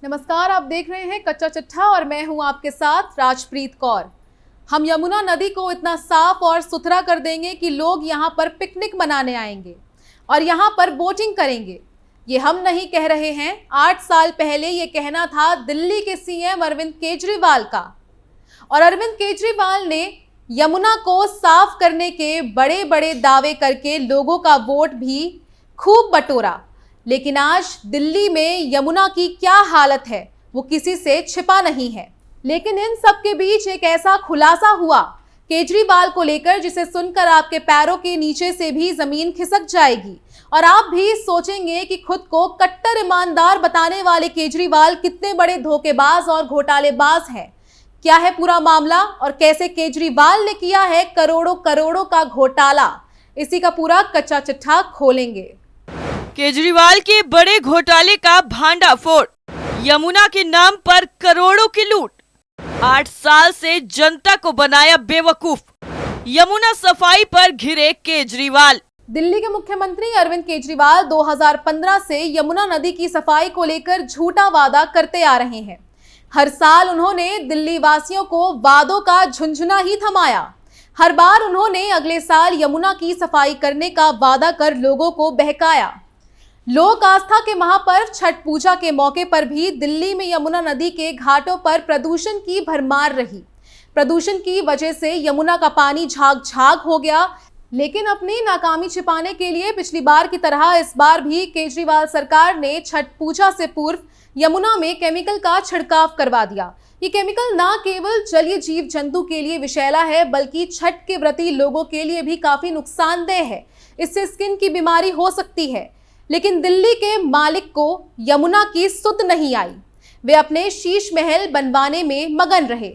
नमस्कार, आप देख रहे हैं कच्चा चिट्ठा और मैं हूं आपके साथ राजप्रीत कौर। हम यमुना नदी को इतना साफ और सुथरा कर देंगे कि लोग यहां पर पिकनिक मनाने आएंगे और यहां पर बोटिंग करेंगे। ये हम नहीं कह रहे हैं, 8 साल पहले ये कहना था दिल्ली के सीएम अरविंद केजरीवाल का। और अरविंद केजरीवाल ने यमुना को साफ करने के बड़े बड़े दावे करके लोगों का वोट भी खूब बटोरा। लेकिन आज दिल्ली में यमुना की क्या हालत है वो किसी से छिपा नहीं है। लेकिन इन सब के बीच एक ऐसा खुलासा हुआ केजरीवाल को लेकर जिसे सुनकर आपके पैरों के नीचे से भी जमीन खिसक जाएगी और आप भी सोचेंगे कि खुद को कट्टर ईमानदार बताने वाले केजरीवाल कितने बड़े धोखेबाज और घोटालेबाज हैं। क्या है पूरा मामला और कैसे केजरीवाल ने किया है करोड़ों करोड़ों का घोटाला, इसी का पूरा कच्चा चिट्ठा खोलेंगे। केजरीवाल के बड़े घोटाले का भांडाफोड़, यमुना के नाम पर करोड़ों की लूट, 8 साल से जनता को बनाया बेवकूफ, यमुना सफाई पर घिरे केजरीवाल। दिल्ली के मुख्यमंत्री अरविंद केजरीवाल 2015 से यमुना नदी की सफाई को लेकर झूठा वादा करते आ रहे हैं। हर साल उन्होंने दिल्ली वासियों को वादों का झुंझुना ही थमाया। हर बार उन्होंने अगले साल यमुना की सफाई करने का वादा कर लोगों को बहकाया। लोक आस्था के महापर्व छठ पूजा के मौके पर भी दिल्ली में यमुना नदी के घाटों पर प्रदूषण की भरमार रही। प्रदूषण की वजह से यमुना का पानी झाग झाग हो गया। लेकिन अपनी नाकामी छिपाने के लिए पिछली बार की तरह इस बार भी केजरीवाल सरकार ने छठ पूजा से पूर्व यमुना में केमिकल का छिड़काव करवा दिया। ये केमिकल ना केवल जलीय जीव जंतु के लिए विषैला है बल्कि छठ के व्रती लोगों के लिए भी काफी नुकसानदेह है। इससे स्किन की बीमारी हो सकती है। लेकिन दिल्ली के मालिक को यमुना की सुध नहीं आई। वे अपने शीश महल बनवाने में मगन रहे।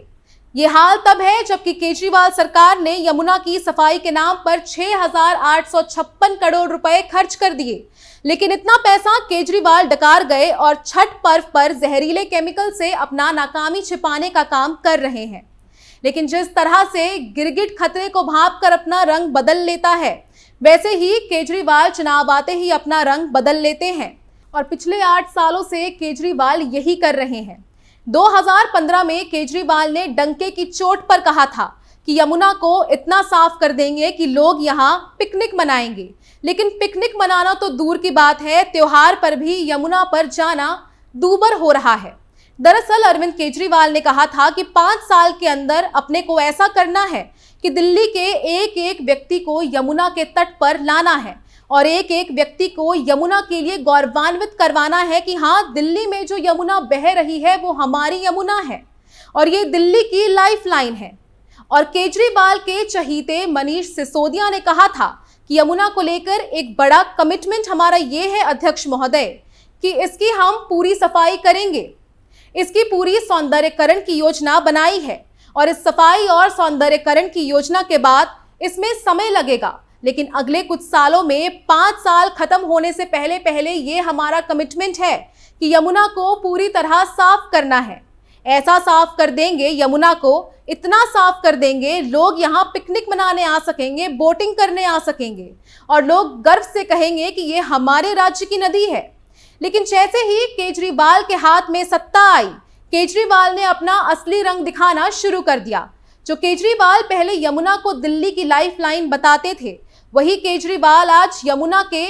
ये हाल तब है जबकि केजरीवाल सरकार ने यमुना की सफाई के नाम पर 6,856 करोड़ रुपए खर्च कर दिए। लेकिन इतना पैसा केजरीवाल डकार गए और छठ पर्व पर जहरीले केमिकल से अपना नाकामी छिपाने का काम कर रहे हैं। लेकिन जिस तरह से गिरगिट खतरे को भांप कर अपना रंग बदल लेता है, वैसे ही केजरीवाल चुनाव आते ही अपना रंग बदल लेते हैं और पिछले 8 सालों से केजरीवाल यही कर रहे हैं। 2015 में केजरीवाल ने डंके की चोट पर कहा था कि यमुना को इतना साफ कर देंगे कि लोग यहाँ पिकनिक मनाएंगे। लेकिन पिकनिक मनाना तो दूर की बात है, त्योहार पर भी यमुना पर जाना दूभर हो रहा है। दरअसल अरविंद केजरीवाल ने कहा था कि 5 साल के अंदर अपने को ऐसा करना है कि दिल्ली के एक एक व्यक्ति को यमुना के तट पर लाना है और एक एक व्यक्ति को यमुना के लिए गौरवान्वित करवाना है कि हाँ, दिल्ली में जो यमुना बह रही है वो हमारी यमुना है और ये दिल्ली की लाइफलाइन है। और केजरीवाल के चहीते मनीष सिसोदिया ने कहा था कि यमुना को लेकर एक बड़ा कमिटमेंट हमारा ये है अध्यक्ष महोदय कि इसकी हम पूरी सफाई करेंगे। इसकी पूरी सौंदर्यकरण की योजना बनाई है और इस सफाई और सौंदर्यकरण की योजना के बाद इसमें समय लगेगा। लेकिन अगले कुछ सालों में 5 साल खत्म होने से पहले पहले ये हमारा कमिटमेंट है कि यमुना को पूरी तरह साफ करना है। ऐसा साफ कर देंगे यमुना को, इतना साफ कर देंगे लोग यहाँ पिकनिक मनाने आ सकेंगे, बोटिंग करने आ सकेंगे और लोग गर्व से कहेंगे कि ये हमारे राज्य की नदी है। लेकिन जैसे ही केजरीवाल के हाथ में सत्ता आई, केजरीवाल ने अपना असली रंग दिखाना शुरू कर दिया। जो केजरीवाल पहले यमुना को दिल्ली की लाइफलाइन बताते थे, वही केजरीवाल आज यमुना के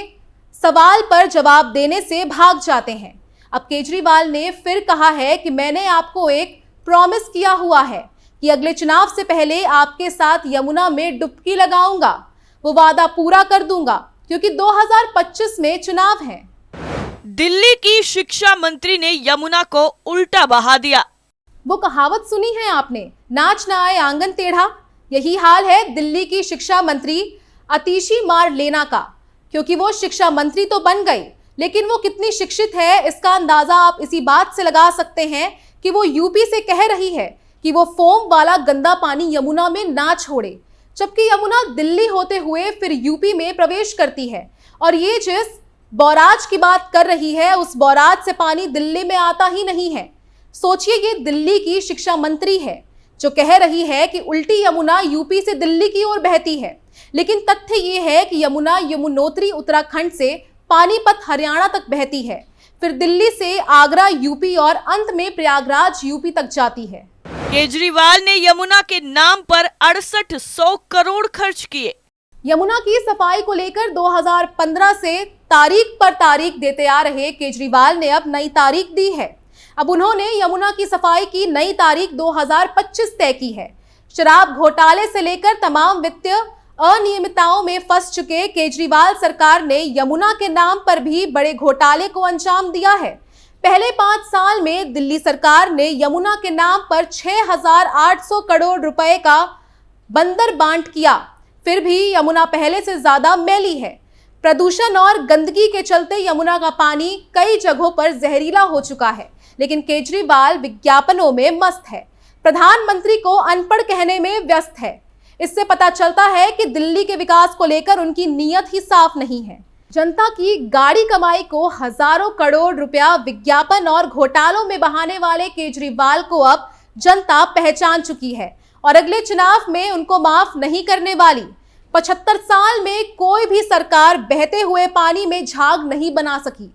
सवाल पर जवाब देने से भाग जाते हैं। अब केजरीवाल ने फिर कहा है कि मैंने आपको एक प्रॉमिस किया हुआ है कि अगले चुनाव से पहले आपके साथ यमुना में डुबकी लगाऊंगा। वो वादा पूरा कर दूंगा क्योंकि 2025 में चुनाव है। दिल्ली की शिक्षा मंत्री ने यमुना को उल्टा बहा दिया। वो कहावत सुनी है आपने, नाच ना आए आंगन टेढ़ा। यही हाल है दिल्ली की शिक्षा मंत्री आतिशी मारलेना का। क्योंकि वो शिक्षा मंत्री तो बन गई, लेकिन वो कितनी शिक्षित है इसका अंदाजा आप इसी बात से लगा सकते हैं कि वो यूपी से कह रही है कि वो फोम वाला गंदा पानी यमुना में ना छोड़े, जबकि यमुना दिल्ली होते हुए फिर यूपी में प्रवेश करती है। और ये जिस बौराज की बात कर रही है, उस बौराज से पानी दिल्ली में आता ही नहीं है। सोचिए, ये दिल्ली की शिक्षा मंत्री है जो कह रही है कि उल्टी यमुना यूपी से दिल्ली की ओर बहती है। लेकिन तथ्य ये है कि यमुना यमुनोत्री उत्तराखंड से पानीपत हरियाणा तक बहती है। फिर दिल्ली से आगरा यूपी और अंत में प्रयागराज यूपी तक जाती है। केजरीवाल ने यमुना के नाम पर 6800 करोड़ खर्च किए। यमुना की सफाई को लेकर 2015 से तारीख पर तारीख देते आ रहे केजरीवाल ने अब नई तारीख दी है। अब उन्होंने यमुना की सफाई की नई तारीख 2025 तय की है। शराब घोटाले से लेकर तमाम वित्तीय अनियमितताओं में फंस चुके केजरीवाल सरकार ने यमुना के नाम पर भी बड़े घोटाले को अंजाम दिया है। पहले 5 साल में दिल्ली सरकार ने यमुना के नाम पर 6,800 करोड़ रुपए का बंदर बांट किया। फिर भी यमुना पहले से ज्यादा मैली है। प्रदूषण और गंदगी के चलते यमुना का पानी कई जगहों पर जहरीला हो चुका है, लेकिन केजरीवाल विज्ञापनों में मस्त है, प्रधानमंत्री को अनपढ़ कहने में व्यस्त है। इससे पता चलता है कि दिल्ली के विकास को लेकर उनकी नीयत ही साफ नहीं है। जनता की गाड़ी कमाई को हजारों करोड़ रुपया विज्ञापन और घोटालों में बहाने वाले केजरीवाल को अब जनता पहचान चुकी है और अगले चुनाव में उनको माफ नहीं करने वाली। 75 साल में कोई भी सरकार बहते हुए पानी में झाग नहीं बना सकी।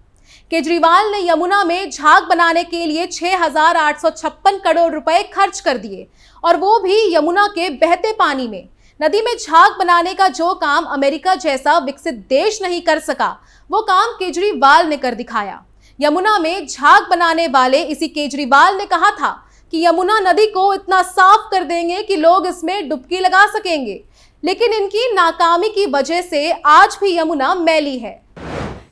केजरीवाल ने यमुना में झाग बनाने के लिए 6,856 करोड़ रुपए खर्च कर दिए और वो भी यमुना के बहते पानी में। नदी में झाग बनाने का जो काम अमेरिका जैसा विकसित देश नहीं कर सका, वो काम केजरीवाल ने कर दिखाया। यमुना में झाग बनाने वाले इसी केजरीवाल ने कहा था कि यमुना नदी को इतना साफ कर देंगे कि लोग इसमें डुबकी लगा सकेंगे, लेकिन इनकी नाकामी की वजह से आज भी यमुना मैली है।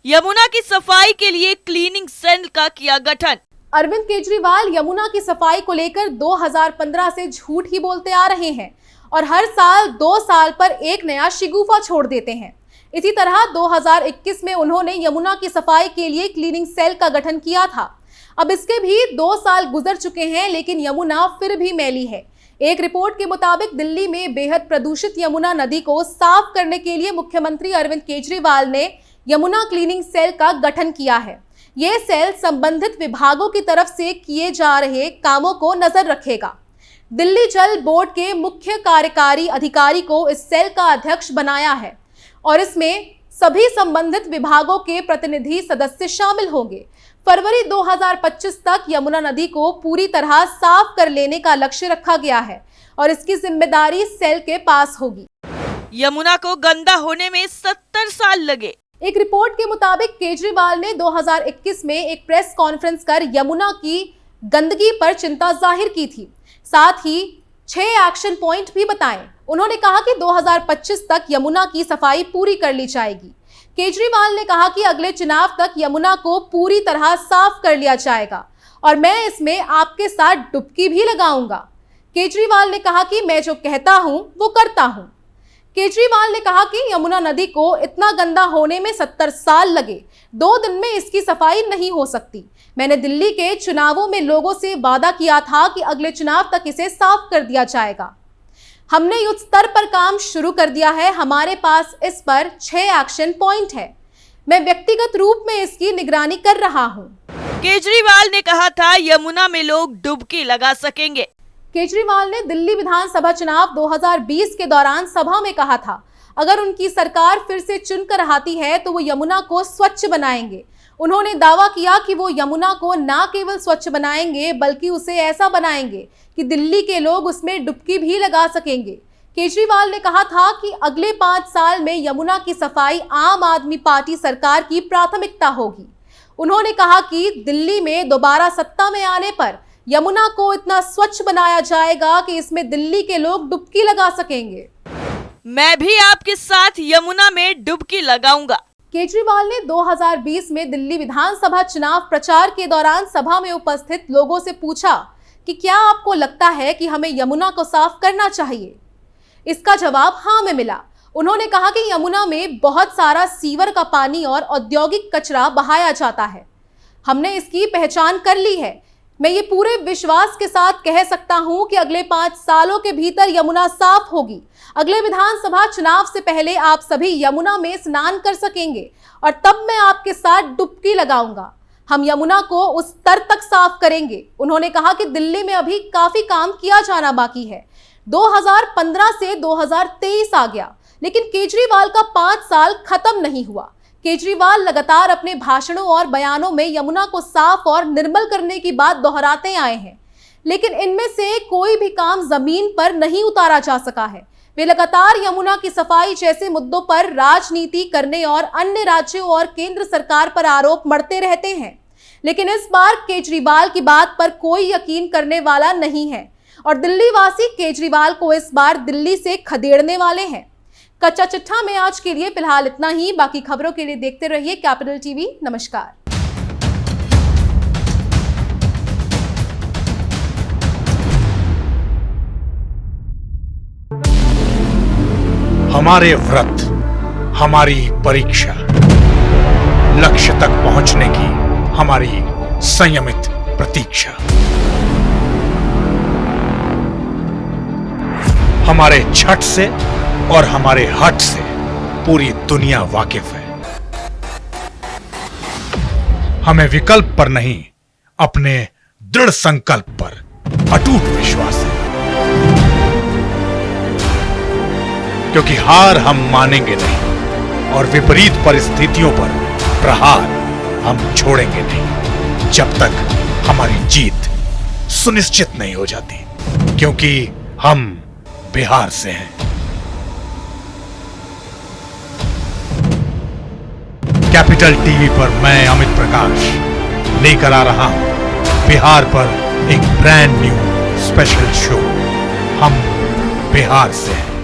यमुना की सफाई के लिए क्लीनिंग सेल का किया गठन। अरविंद केजरीवाल यमुना की सफाई को लेकर 2015 से झूठ ही बोलते आ रहे हैं और हर साल 2 साल पर एक नया शिगुफा छोड़ देते हैं। इसी तरह 2021 में उन्होंने यमुना की सफाई के लिए क्लीनिंग सेल का गठन किया था। अब इसके भी 2 साल गुजर चुके हैं, लेकिन यमुना फिर भी मैली है। एक रिपोर्ट के मुताबिक दिल्ली में बेहद प्रदूषित यमुना नदी को साफ करने के लिए मुख्यमंत्री अरविंद केजरीवाल ने यमुना क्लीनिंग सेल का गठन किया है। यह सेल संबंधित विभागों की तरफ से किए जा रहे कामों को नजर रखेगा। दिल्ली जल बोर्ड के मुख्य कार्यकारी अधिकारी को इस सेल का अध्यक्ष बनाया है और इसमें सभी संबंधित विभागों के प्रतिनिधि सदस्य शामिल होंगे। फरवरी 2025 तक यमुना नदी को पूरी तरह साफ कर लेने का लक्ष्य रखा गया है और इसकी जिम्मेदारी सेल के पास होगी। यमुना को गंदा होने में 70 साल लगे। एक रिपोर्ट के मुताबिक केजरीवाल ने 2021 में एक प्रेस कॉन्फ्रेंस कर यमुना की गंदगी पर चिंता जाहिर की थी। साथ ही 6 एक्शन पॉइंट भी बताएं। उन्होंने कहा कि 2025 तक यमुना की सफाई पूरी कर ली जाएगी। केजरीवाल ने कहा कि अगले चुनाव तक यमुना को पूरी तरह साफ कर लिया जाएगा और मैं इसमें आपके साथ डुबकी भी लगाऊंगा। केजरीवाल ने कहा कि मैं जो कहता हूं वो करता हूं। केजरीवाल ने कहा कि यमुना नदी को इतना गंदा होने में 70 साल लगे, 2 दिन में इसकी सफाई नहीं हो सकती। मैंने दिल्ली के चुनावों में लोगों से वादा किया था कि अगले चुनाव तक इसे साफ कर दिया जाएगा। हमने युद्ध स्तर पर काम शुरू कर दिया है। हमारे पास इस पर 6 एक्शन पॉइंट है। मैं व्यक्तिगत रूप में इसकी निगरानी कर रहा हूं। केजरीवाल ने कहा था यमुना में लोग डुबकी लगा सकेंगे। केजरीवाल ने दिल्ली विधानसभा चुनाव 2020 के दौरान सभा में कहा था, अगर उनकी सरकार फिर से चुनकर आती है तो वो यमुना को स्वच्छ बनाएंगे। उन्होंने दावा किया कि वो यमुना को न केवल स्वच्छ बनाएंगे बल्कि उसे ऐसा बनाएंगे कि दिल्ली के लोग उसमें डुबकी भी लगा सकेंगे। केजरीवाल ने कहा था कि अगले 5 साल में यमुना की सफाई आम आदमी पार्टी सरकार की प्राथमिकता होगी। उन्होंने कहा कि दिल्ली में दोबारा सत्ता में आने पर यमुना को इतना स्वच्छ बनाया जाएगा कि इसमें दिल्ली के लोग डुबकी लगा सकेंगे। मैं भी आपके साथ यमुना में डुबकी लगाऊंगा। केजरीवाल ने 2020 में दिल्ली विधानसभा चुनाव प्रचार के दौरान सभा में उपस्थित लोगों से पूछा कि क्या आपको लगता है कि हमें यमुना को साफ करना चाहिए। इसका जवाब हाँ में मिला। उन्होंने कहा कि यमुना में बहुत सारा सीवर का पानी और औद्योगिक कचरा बहाया जाता है। हमने इसकी पहचान कर ली है। मैं ये पूरे विश्वास के साथ कह सकता हूं कि अगले 5 सालों के भीतर यमुना साफ होगी। अगले विधानसभा चुनाव से पहले आप सभी यमुना में स्नान कर सकेंगे और तब मैं आपके साथ डुबकी लगाऊंगा। हम यमुना को उस स्तर तक साफ करेंगे। उन्होंने कहा कि दिल्ली में अभी काफी काम किया जाना बाकी है। 2015 से 2023 आ गया, लेकिन केजरीवाल का 5 साल खत्म नहीं हुआ। केजरीवाल लगातार अपने भाषणों और बयानों में यमुना को साफ और निर्मल करने की बात दोहराते आए हैं, लेकिन इनमें से कोई भी काम जमीन पर नहीं उतारा जा सका है। वे लगातार यमुना की सफाई जैसे मुद्दों पर राजनीति करने और अन्य राज्यों और केंद्र सरकार पर आरोप मढ़ते रहते हैं, लेकिन इस बार केजरीवाल की बात पर कोई यकीन करने वाला नहीं है और दिल्ली वासी केजरीवाल को इस बार दिल्ली से खदेड़ने वाले हैं। कच्चा चिट्ठा में आज के लिए फिलहाल इतना ही। बाकी खबरों के लिए देखते रहिए कैपिटल टीवी। नमस्कार। हमारे व्रत, हमारी परीक्षा, लक्ष्य तक पहुंचने की हमारी संयमित प्रतीक्षा। हमारे छठ से और हमारे हठ से पूरी दुनिया वाकिफ है। हमें विकल्प पर नहीं, अपने दृढ़ संकल्प पर अटूट विश्वास है, क्योंकि हार हम मानेंगे नहीं और विपरीत परिस्थितियों पर प्रहार हम छोड़ेंगे नहीं, जब तक हमारी जीत सुनिश्चित नहीं हो जाती, क्योंकि हम बिहार से हैं। कैपिटल टीवी पर मैं अमित प्रकाश लेकर आ रहा हूं बिहार पर एक ब्रांड न्यू स्पेशल शो। हम बिहार से हैं।